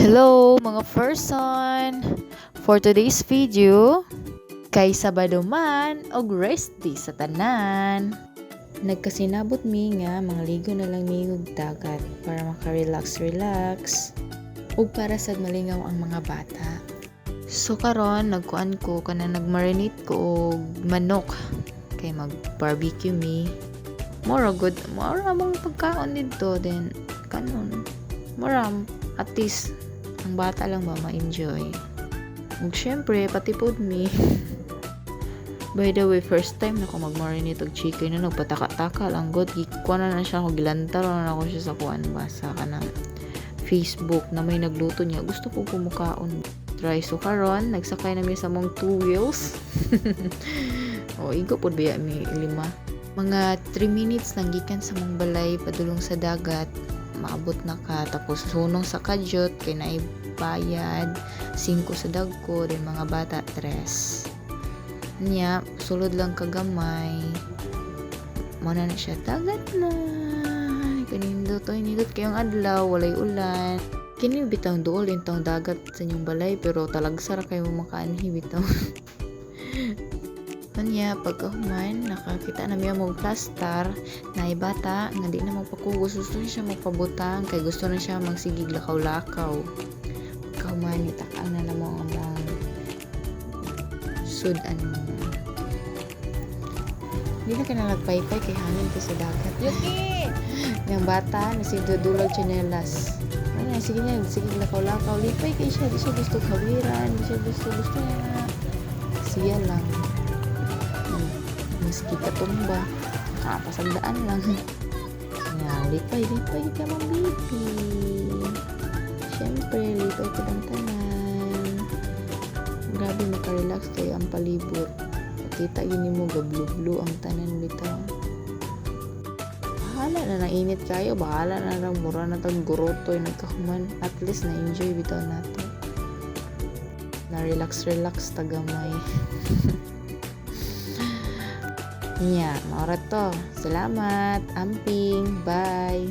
Hello mga person! For today's video, kay Sabado man og rest day sa tanan. Nagkasinabot mi nga mga ligo na lang mi og dagat para maka-relax ug para sa malingaw ang mga bata. So karon nagkuan ko kana nagmarinate ko og manok kay mag-barbecue mi. Mora among pagkaon dito then kanon. Mora at least ang bata lang ba ma-enjoy. Ug syempre pati pod mi. By the way, first time na ko mag-marinate og chicken na nagpataka-taka lang god. Kuha na siya ako, gilantar na ako siya sa kuan ba sa kanang Facebook na may nagluto niya. Gusto ko pumukaon. Try. So karon nagsakay na mi sa mong 2 wheels. O igo pod biya mi 5. Mga 3 minutes lang gikan sa mong balay padulong sa dagat. Maabot na ka, tapos sunong sa kadyot kay naay bayad 5 sa dagko din mga bata 3 niya, sulod lang kagamay mo na siya dagat na kanindot kayong adlaw walay ulan kini bitaw duol intong dagat sa inyong balay pero talagsara kayo makaanhi bitaw. Kanya pagkahuman nakakita na miya mong plastar na bata nga di na magpakugos, gusto siya magpabutang kay gusto na siya magsigig lakaw-lakaw. Pagkahuman itakang na namang among sudan mo. Hindi na ka na nagpaypay kay hangin ka sa dagat. Yuki! Yung bata nasigdudulag tsinelas. Ano sige niya, sige lakaw-lakaw, lipay kay siya, di siya gusto kawiran, di siya gusto niya. Siya lang. Miski katumba pasagdaan lang nga lipay ka mang bibi syempre lipay ko ng tanan grabe makarelax kayo ang palibot makita gini mo gablublo ang tanan bitaw bahala na nainit kayo bahala na lang mura na tag gurotoy nagkahuman at least na enjoy bitaw nato na relax tagamay. Nya, maorat to. Salamat. Amping. Bye.